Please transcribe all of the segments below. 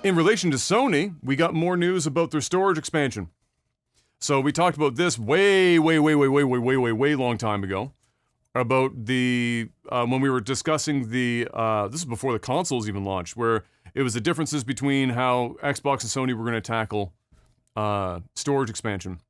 In relation to Sony, we got more news about their storage expansion. So we talked about this way long time ago. About the, when we were discussing the, this is before the consoles even launched, where it was the differences between how Xbox and Sony were going to tackle storage expansion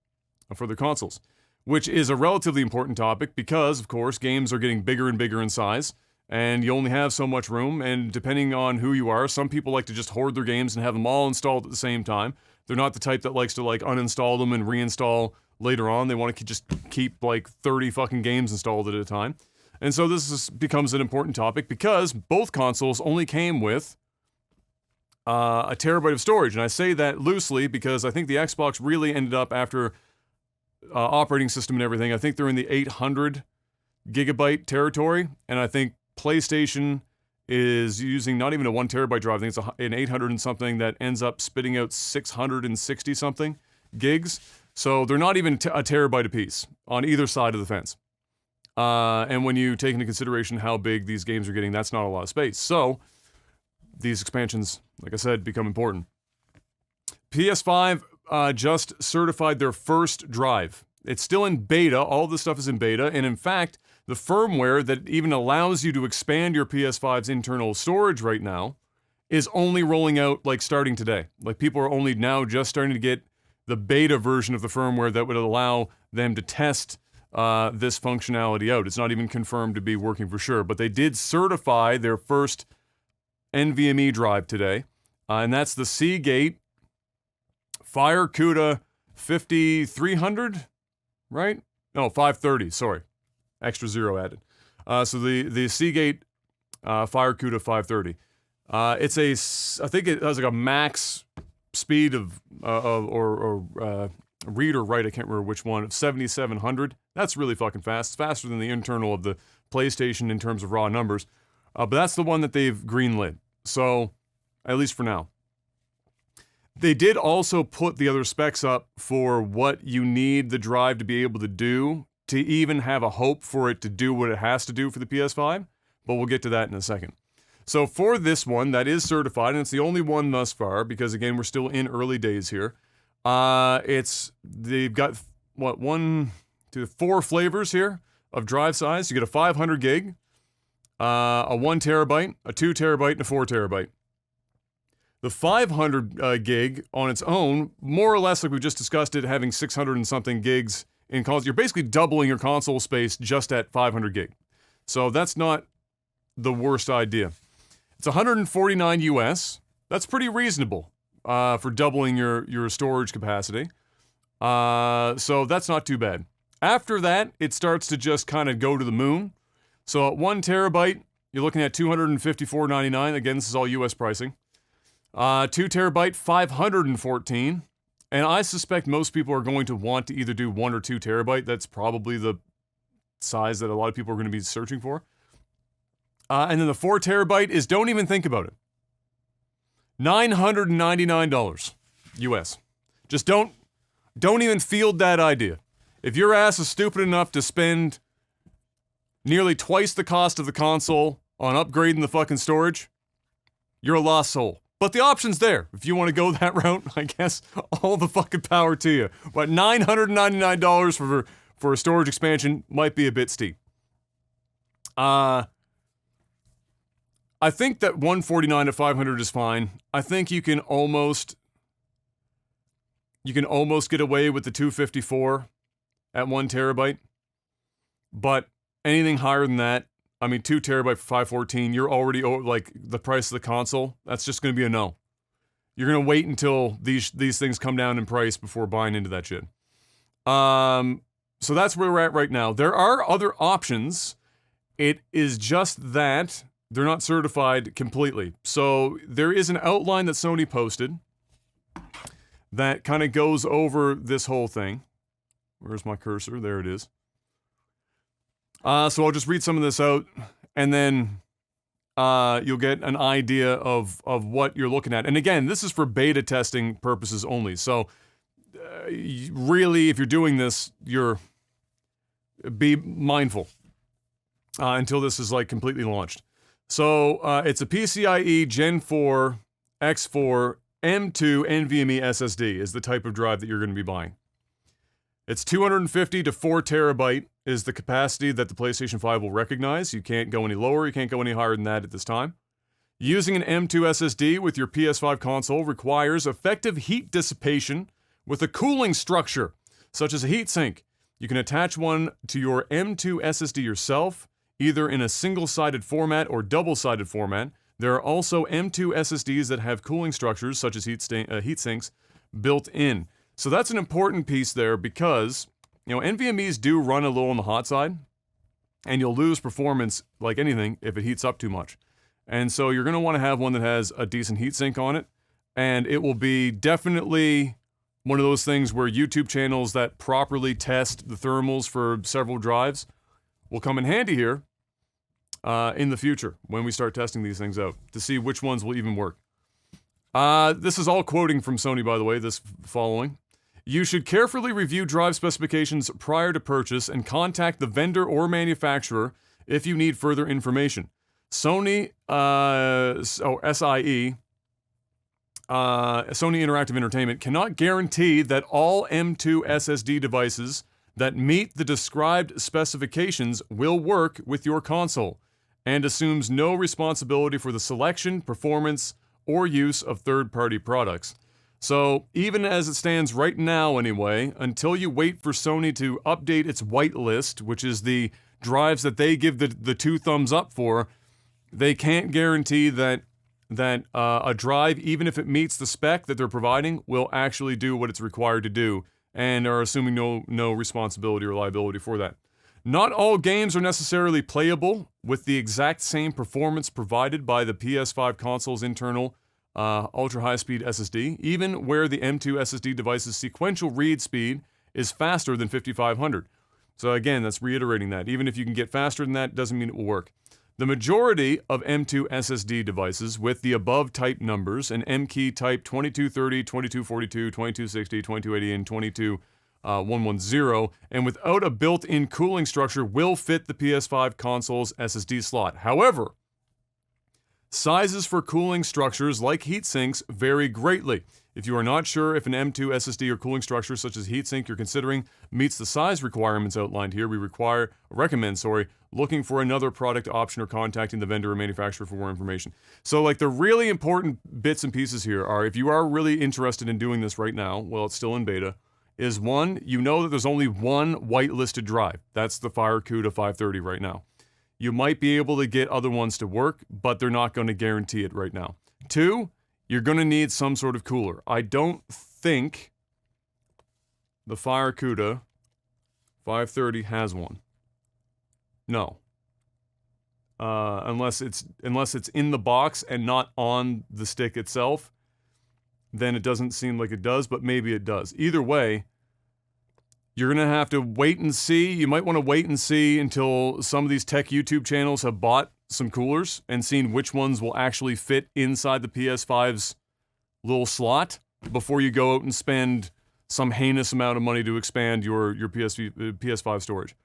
for their consoles. Which is a relatively important topic because, of course, games are getting bigger and bigger in size, and you only have so much room, and depending on who you are, some people like to just hoard their games and have them all installed at the same time. They're not the type that likes to, like, uninstall them and reinstall later on. They want to just keep, like, 30 fucking games installed at a time. And so becomes an important topic because both consoles only came with a terabyte of storage, and I say that loosely because I think the Xbox really ended up after operating system and everything. I think they're in the 800 gigabyte territory, and I think PlayStation is using not even a 1 terabyte drive. I think it's an 800 and something that ends up spitting out 660 something gigs. So they're not even a terabyte apiece on either side of the fence. And when you take into consideration how big these games are getting, that's not a lot of space. So these expansions, like I said, become important. PS5 just certified their first drive. It's still in beta. All this stuff is in beta. And in fact, the firmware that even allows you to expand your PS5's internal storage right now is only rolling out, like, starting today. Like, people are only now just starting to get the beta version of the firmware that would allow them to test this functionality out. It's not even confirmed to be working for sure. But they did certify their first NVMe drive today. And that's the Seagate Fire CUDA 5300, right? No, 530, sorry. Extra zero added. So the Seagate Fire CUDA 530. I think it has like a max speed of, read or write, I can't remember which one, of 7700. That's really fucking fast. It's faster than the internal of the PlayStation in terms of raw numbers. But that's the one that they've greenlit. So, at least for now. They did also put the other specs up for what you need the drive to be able to do to even have a hope for it to do what it has to do for the PS5, but we'll get to that in a second. So for this one, that is certified, and it's the only one thus far, because again, we're still in early days here. They've got, what, 4 flavors here of drive size. You get a 500 gig, a 1 terabyte, a 2 terabyte, and a 4 terabyte. The 500 gig on its own, more or less like we just discussed it, having 600 and something gigs in console, you're basically doubling your console space just at 500 gig. So that's not the worst idea. It's 149 US. That's pretty reasonable for doubling your storage capacity. So that's not too bad. After that, it starts to just kind of go to the moon. So at 1 terabyte, you're looking at $254.99. Again, this is all US pricing. 2 terabyte, $514. And I suspect most people are going to want to either do 1 or 2 terabyte. That's probably the size that a lot of people are going to be searching for. And then the 4 terabyte is, don't even think about it, $999 US. Just don't even field that idea. If your ass is stupid enough to spend nearly twice the cost of the console on upgrading the fucking storage, you're a lost soul. But the option's there. If you want to go that route, I guess all the fucking power to you. But $999 for a storage expansion might be a bit steep. I think that 149 to 500 is fine. I think you can almost get away with the 254 at 1 terabyte. But anything higher than that, I mean, 2 terabyte for 514, you're already like the price of the console. That's just going to be a no. You're going to wait until these things come down in price before buying into that shit. So that's where we're at right now. There are other options. It is just that they're not certified completely. So there is an outline that Sony posted that kind of goes over this whole thing. Where's my cursor? There it is. So I'll just read some of this out, and then you'll get an idea of what you're looking at. And again, this is for beta testing purposes only. So really, if you're doing this, be mindful until this is like completely launched. So it's a PCIe Gen 4 X4 M2 NVMe SSD is the type of drive that you're going to be buying. It's 250 to 4 terabyte is the capacity that the PlayStation 5 will recognize. You can't go any lower, you can't go any higher than that at this time. Using an M2 SSD with your PS5 console requires effective heat dissipation with a cooling structure, such as a heatsink. You can attach one to your M2 SSD yourself, either in a single-sided format or double-sided format. There are also M2 SSDs that have cooling structures, such as heat sinks, built in. So that's an important piece there because, NVMEs do run a little on the hot side, and you'll lose performance like anything if it heats up too much. And so you're going to want to have one that has a decent heatsink on it, and it will be definitely one of those things where YouTube channels that properly test the thermals for several drives will come in handy here in the future when we start testing these things out to see which ones will even work. This is all quoting from Sony, by the way, this following. You should carefully review drive specifications prior to purchase and contact the vendor or manufacturer if you need further information. Sony, SIE, Sony Interactive Entertainment cannot guarantee that all M2 SSD devices that meet the described specifications will work with your console, and assumes no responsibility for the selection, performance, or use of third-party products. So, even as it stands right now anyway, until you wait for Sony to update its whitelist, which is the drives that they give the 2 thumbs up for, they can't guarantee that a drive, even if it meets the spec that they're providing, will actually do what it's required to do, and are assuming no responsibility or liability for that. Not all games are necessarily playable with the exact same performance provided by the PS5 console's internal ultra-high-speed SSD, even where the M2 SSD device's sequential read speed is faster than 5500. So again, that's reiterating that. Even if you can get faster than that, doesn't mean it will work. The majority of M2 SSD devices with the above type numbers, and M key type 2230, 2242, 2260, 2280, and 22110, and without a built-in cooling structure will fit the PS5 console's SSD slot. However, sizes for cooling structures like heatsinks vary greatly. If you are not sure if an M2 SSD or cooling structure such as heatsink you're considering meets the size requirements outlined here, we recommend looking for another product option or contacting the vendor or manufacturer for more information. So like the really important bits and pieces here are, if you are really interested in doing this right now, well, it's still in beta, is one, you know that there's only one whitelisted drive. That's the FireCuda 530 right now. You might be able to get other ones to work, but they're not going to guarantee it right now. 2, you're going to need some sort of cooler. I don't think the FireCuda 530 has one. No. Unless it's in the box and not on the stick itself, then it doesn't seem like it does, but maybe it does. Either way, you're going to have to wait and see. You might want to wait and see until some of these tech YouTube channels have bought some coolers and seen which ones will actually fit inside the PS5's little slot before you go out and spend some heinous amount of money to expand your PS5 storage.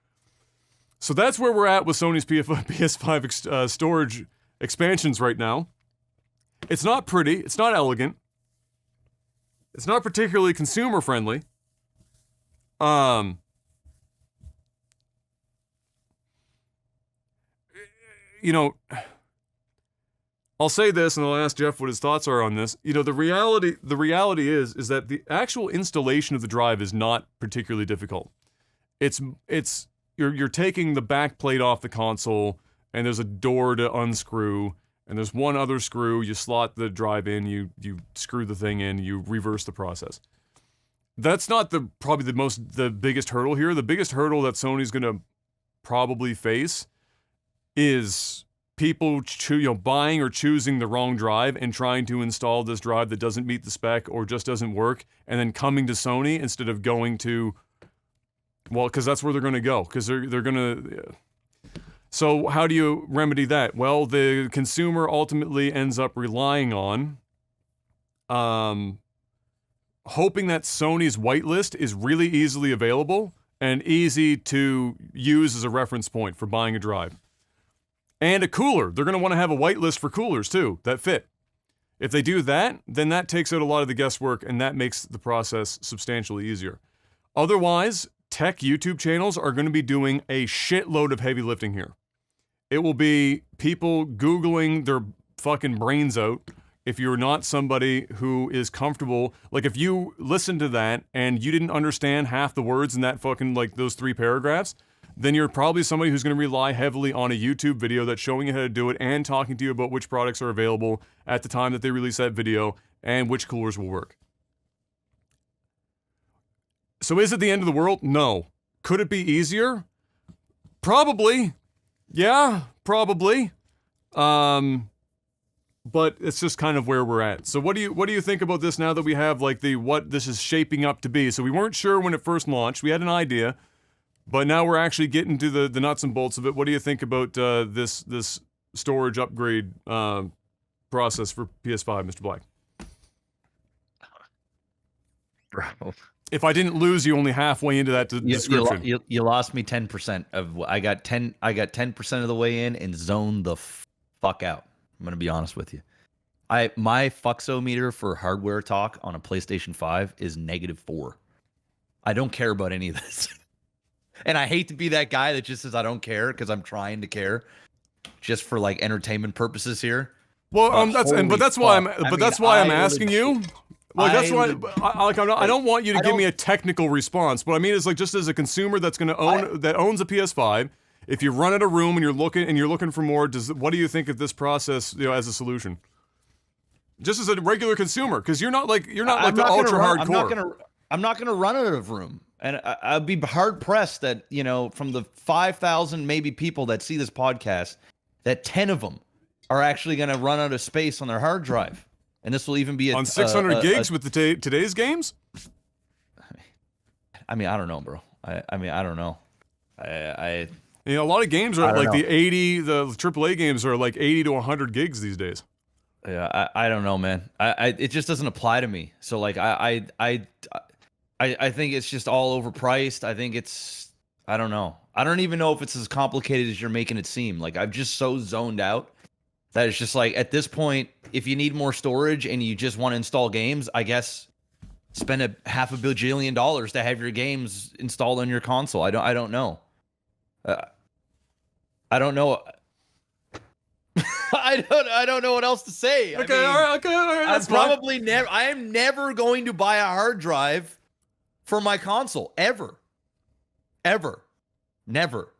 So that's where we're at with Sony's PS5 storage expansions right now. It's not pretty. It's not elegant. It's not particularly consumer friendly. I'll say this, and I'll ask Jeff what his thoughts are on this. The reality is that the actual installation of the drive is not particularly difficult. You're taking the back plate off the console, and there's a door to unscrew, and there's one other screw. You slot the drive in, you screw the thing in, you reverse the process. That's not probably the biggest hurdle here. The biggest hurdle that Sony's going to probably face is people buying or choosing the wrong drive and trying to install this drive that doesn't meet the spec or just doesn't work, and then coming to Sony instead of going to, well, because that's where they're going to go, because they're going to. So how do you remedy that? Well, the consumer ultimately ends up relying on hoping that Sony's whitelist is really easily available and easy to use as a reference point for buying a drive. And a cooler. They're going to want to have a whitelist for coolers too that fit. If they do that, then that takes out a lot of the guesswork and that makes the process substantially easier. Otherwise, tech YouTube channels are going to be doing a shitload of heavy lifting here. It will be people Googling their fucking brains out. If you're not somebody who is comfortable, like if you listen to that and you didn't understand half the words in that fucking, like those 3 paragraphs, then you're probably somebody who's going to rely heavily on a YouTube video that's showing you how to do it and talking to you about which products are available at the time that they release that video and which coolers will work. So is it the end of the world? No. Could it be easier? Probably. Yeah, probably. But it's just kind of where we're at. So what do you think about this now that we have like what this is shaping up to be? So we weren't sure when it first launched. We had an idea, but now we're actually getting to the nuts and bolts of it. What do you think about this storage upgrade process for PS5, Mr. Black? Bro. If I didn't lose you only halfway into that description. You lost me 10% of I got 10% of the way in and zoned the fuck out. I'm going to be honest with you. My fuxometer for hardware talk on a PlayStation 5 is -4. I don't care about any of this. And I hate to be that guy that just says I don't care because I'm trying to care just for like entertainment purposes here. Well, that's why I'm asking you. Well, that's why I don't want you to give me a technical response. What I mean is like just as a consumer that's going to owns a PS5, if you run out of room and you're looking for more, what do you think of this process, as a solution? Just as a regular consumer, because you're not like the ultra hardcore. I'm not gonna run out of room, and I'd be hard pressed that from the 5,000 maybe people that see this podcast, that 10 of them are actually gonna run out of space on their hard drive, and this will even be on 600 gigs with today's games. I mean, I don't know, bro. I mean, I don't know. A lot of games are like the AAA games are like 80 to 100 gigs these days. Yeah, I don't know, man. It just doesn't apply to me. So like I think it's just all overpriced. I think I don't know. I don't even know if it's as complicated as you're making it seem. Like I'm just so zoned out that it's just like at this point, if you need more storage and you just want to install games, I guess spend $500 million to have your games installed on your console. I don't know. I don't know. I don't know what else to say. Okay, all right. I am never going to buy a hard drive for my console ever, never.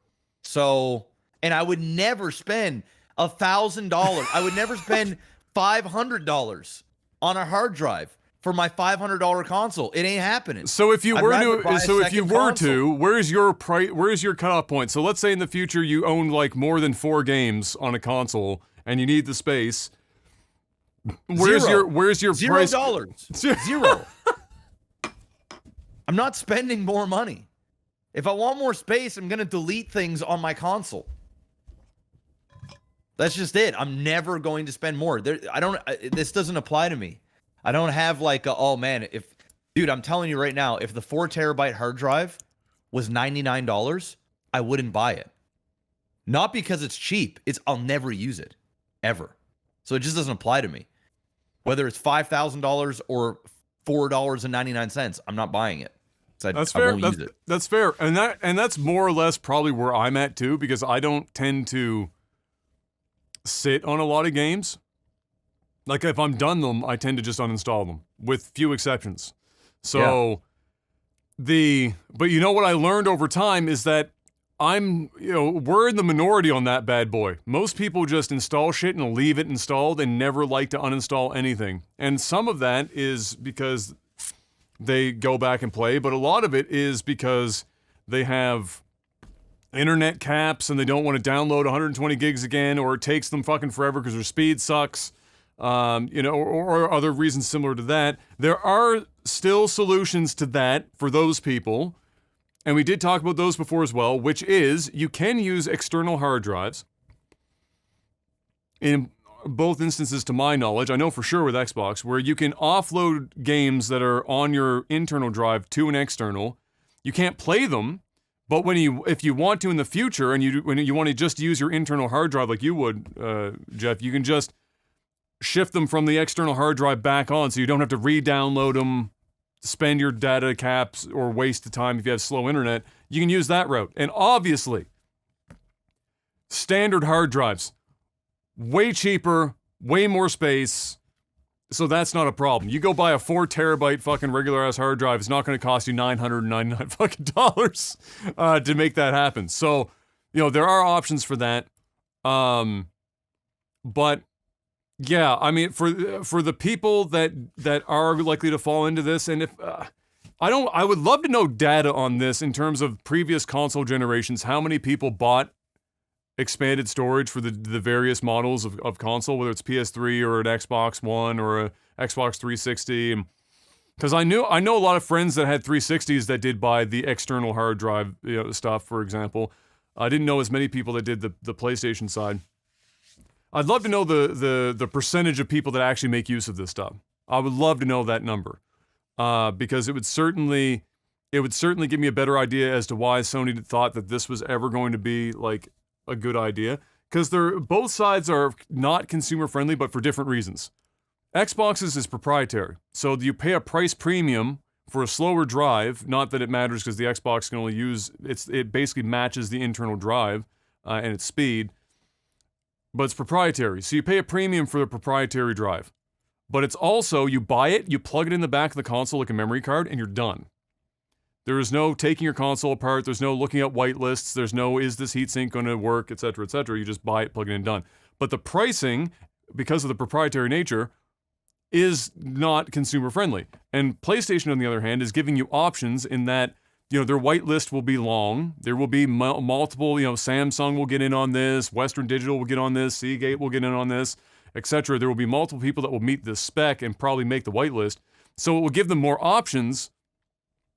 So, and I would never spend $1,000. I would never spend $500 on a hard drive for my $500 console. It ain't happening. So if you were to, where's your cutoff point? So let's say in the future you own like more than 4 games on a console and you need the space. Where's your price? $0. Zero. I'm not spending more money. If I want more space, I'm gonna delete things on my console. That's just it. I'm never going to spend more. This doesn't apply to me. I don't have like oh man, dude, I'm telling you right now, if the 4 terabyte hard drive was $99, I wouldn't buy it. Not because it's cheap. I'll never use it ever. So it just doesn't apply to me. Whether it's $5,000 or $4.99, I'm not buying it. That's fair. That's fair. And that's more or less probably where I'm at too, because I don't tend to sit on a lot of games. Like if I'm done them, I tend to just uninstall them, with few exceptions. So but you know what I learned over time is that we're in the minority on that bad boy. Most people just install shit and leave it installed and never like to uninstall anything. And some of that is because they go back and play, but a lot of it is because they have internet caps and they don't want to download 120 gigs again, or it takes them fucking forever because their speed sucks. Or other reasons similar to that. There are still solutions to that for those people, and we did talk about those before as well, which is you can use external hard drives. In both instances, to my knowledge, I know for sure with Xbox, where you can offload games that are on your internal drive to an external. You can't play them, but if you want to in the future, and when you want to just use your internal hard drive like you would, Jeff, you can just shift them from the external hard drive back on so you don't have to re-download them, spend your data caps, or waste the time if you have slow internet. You can use that route. And obviously, standard hard drives, way cheaper, way more space, so that's not a problem. You go buy a 4 terabyte fucking regular ass hard drive, it's not going to cost you $999 fucking dollars to make that happen. So, you know, there are options for that. But yeah, I mean, for the people that are likely to fall into this, and if I would love to know data on this in terms of previous console generations. How many people bought expanded storage for the various models of console, whether it's PS3 or an Xbox One or a Xbox 360? Because I know a lot of friends that had 360s that did buy the external hard drive, you know, stuff, for example. I didn't know as many people that did the PlayStation side. I'd love to know the percentage of people that actually make use of this stuff. I would love to know that number, because it would certainly give me a better idea as to why Sony thought that this was ever going to be like a good idea. Because both sides are not consumer friendly, but for different reasons. Xbox's is proprietary, so you pay a price premium for a slower drive. Not that it matters, because the Xbox can only use it basically matches the internal drive and its speed. But it's proprietary, so you pay a premium for the proprietary drive. But it's also, you buy it, you plug it in the back of the console like a memory card, and you're done. There is no taking your console apart, there's no looking at whitelists, there's no is this heatsink going to work, etc., etc. You just buy it, plug it in, done. But the pricing, because of the proprietary nature, is not consumer friendly. And PlayStation, on the other hand, is giving you options in that, you know, their whitelist will be long. There will be multiple, you know, Samsung will get in on this, Western Digital will get on this, Seagate will get in on this, etc. There will be multiple people that will meet this spec and probably make the whitelist. So it will give them more options,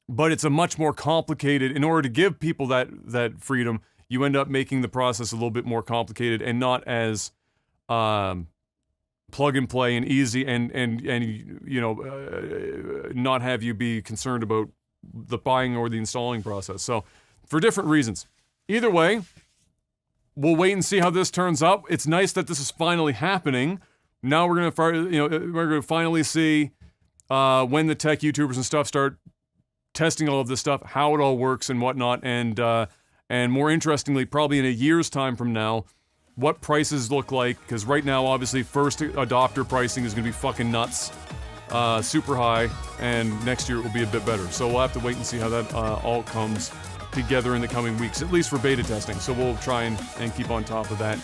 but it's a much more complicated, in order to give people that freedom, you end up making the process a little bit more complicated and not as plug and play and easy, and you know, not have you be concerned about the buying or the installing process. So, for different reasons. Either way, we'll wait and see how this turns out. It's nice that this is finally happening. Now we're gonna finally see when the tech YouTubers and stuff start testing all of this stuff, how it all works and whatnot, and more interestingly, probably in a year's time from now, what prices look like. Because right now, obviously, first adopter pricing is gonna be fucking nuts. Super high, and next year it will be a bit better. So we'll have to wait and see how that all comes together in the coming weeks, at least for beta testing. So we'll try and keep on top of that.